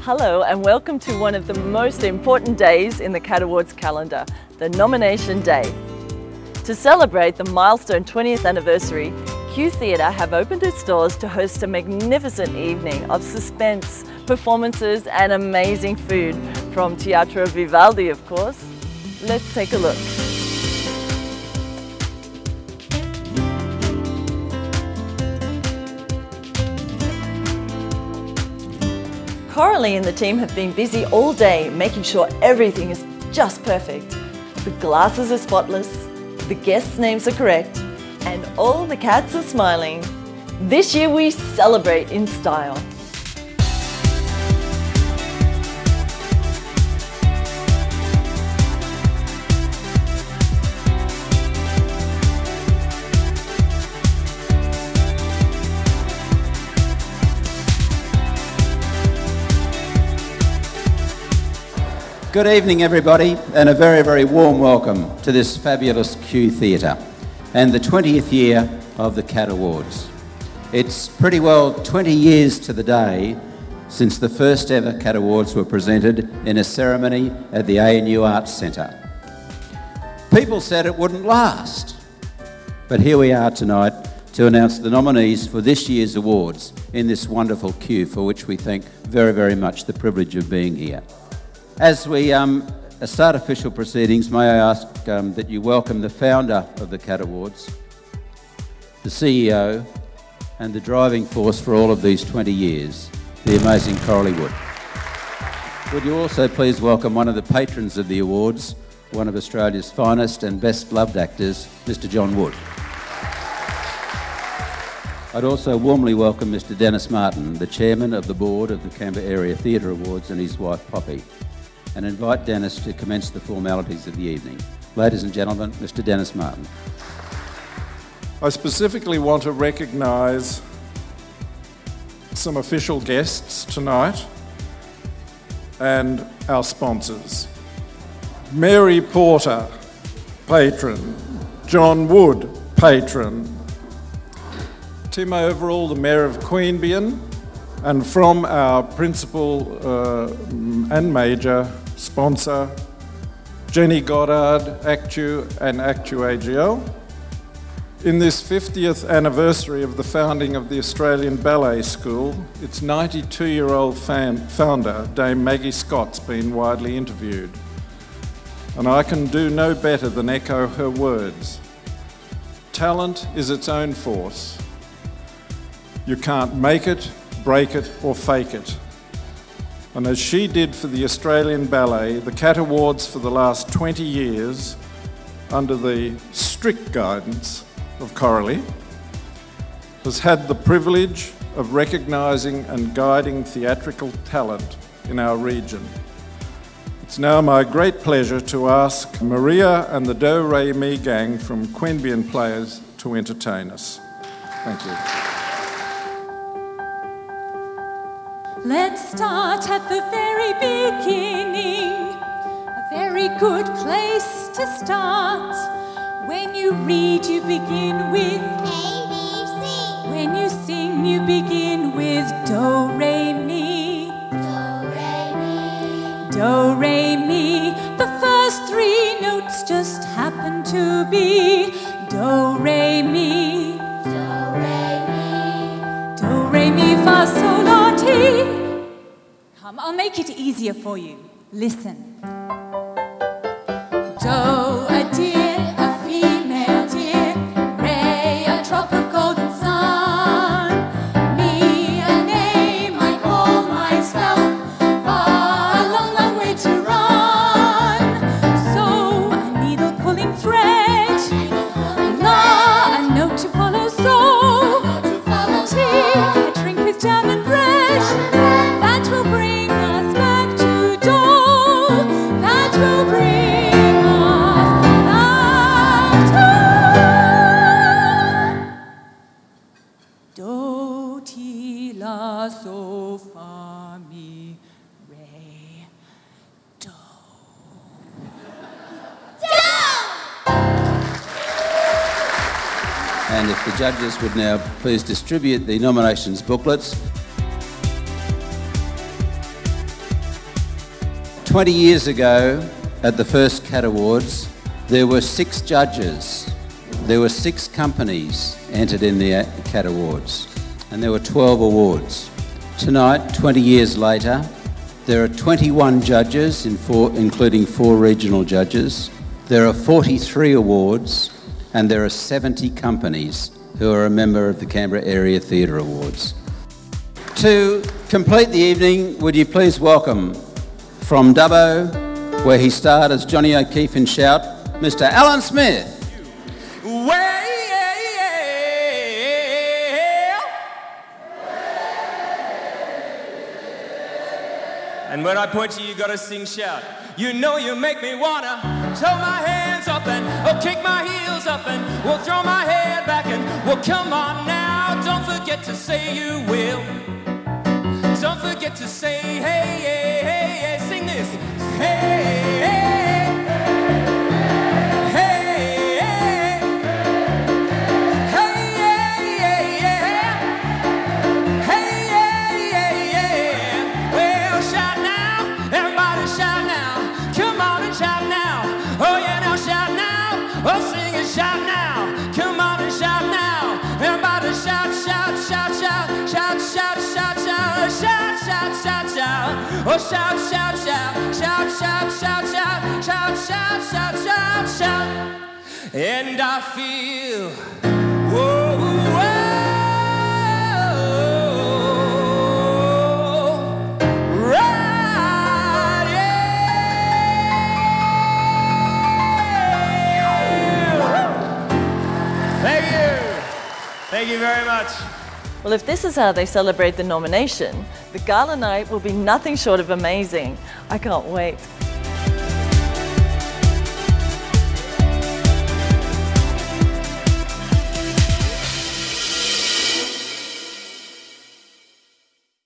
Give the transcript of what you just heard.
Hello and welcome to one of the most important days in the CAT Awards calendar, the nomination day. To celebrate the milestone 20th anniversary, Q Theatre have opened its doors to host a magnificent evening of suspense, performances and amazing food from Teatro Vivaldi, of course. Let's take a look. Coralie and the team have been busy all day making sure everything is just perfect. The glasses are spotless, the guests' names are correct, and all the cats are smiling. This year we celebrate in style. Good evening everybody, and a very, very warm welcome to this fabulous Q Theatre and the 20th year of the CAT Awards. It's pretty well 20 years to the day since the first ever CAT Awards were presented in a ceremony at the ANU Arts Centre. People said it wouldn't last, but here we are tonight to announce the nominees for this year's awards in this wonderful Q, for which we thank very, very much the privilege of being here. As we start official proceedings, may I ask that you welcome the founder of the CAT Awards, the CEO, and the driving force for all of these 20 years, the amazing Coralie Wood. Would you also please welcome one of the patrons of the awards, one of Australia's finest and best loved actors, Mr. John Wood. I'd also warmly welcome Mr. Dennis Martin, the chairman of the board of the Canberra Area Theatre Awards, and his wife Poppy, and invite Dennis to commence the formalities of the evening. Ladies and gentlemen, Mr. Dennis Martin. I specifically want to recognise some official guests tonight and our sponsors. Mary Porter, patron. John Wood, patron. Tim Overall, the Mayor of Queanbeyan, and from our principal and major sponsor, Jenny Goddard, Actu and Actu-AGL. In this 50th anniversary of the founding of the Australian Ballet School, its 92-year-old founder, Dame Maggie Scott's been widely interviewed. And I can do no better than echo her words. Talent is its own force. You can't make it, break it or fake it. And as she did for the Australian Ballet, the CAT Awards for the last 20 years, under the strict guidance of Coralie, has had the privilege of recognising and guiding theatrical talent in our region. It's now my great pleasure to ask Maria and the Do Re Mi gang from Queanbeyan Players to entertain us. Thank you. Let's start at the very beginning, a very good place to start. When you read, you begin with ABC. When you sing, you begin with Do, Re, Mi. Do, Re, Mi. Do, Re, Mi. The first three notes just happen to be Do, Re, Mi. Do, Re, Mi. Do, Re, Mi, Fa, Sol, La, Ti. Come, I'll make it easier for you. Listen. Do, a deer, a female deer. Re, a drop of golden sun. Mi, a name I call myself. Fa, a long, long way to run. So, a needle pulling thread. La, a note to follow. So, Ti, a drink with jam and bread. That will bring us back to Do. That will bring us back to Do, Ti, La, So, Fa, Mi, Re, Do. And if the judges would now please distribute the nominations booklets. 20 years ago, at the first CAT Awards, there were 6 judges. There were 6 companies entered in the CAT Awards, and there were 12 awards. Tonight, 20 years later, there are 21 judges, including 4 regional judges. There are 43 awards, and there are 70 companies who are a member of the Canberra Area Theatre Awards. To complete the evening, would you please welcome from Dubbo, where he starred as Johnny O'Keefe in Shout, Mr. Alan Smith. And when I point to you, you gotta sing Shout. You know you make me wanna throw my hands up and kick my heels up and we'll throw my head back and well, come on now. Don't forget to say you will. Don't forget to say hey, hey, hey, hey. Sing this. Hey, hey, hey, hey, hey, yeah. Hey, yeah, yeah. Well, shout now, everybody shout now. Come on and shout now. Oh yeah, now shout now. Oh, sing and shout now. Come on and shout now. Everybody shout, shout, shout, shout, shout, shout, shout, shout, shout, shout, shout, shout. Oh, shout, shout, shout, shout, shout, shout, shout, shout, shout, shout, shout, shout. And I feel, whoa, whoa, right, yeah. Thank you. Thank you very much. Well, if this is how they celebrate the nomination, the gala night will be nothing short of amazing. I can't wait.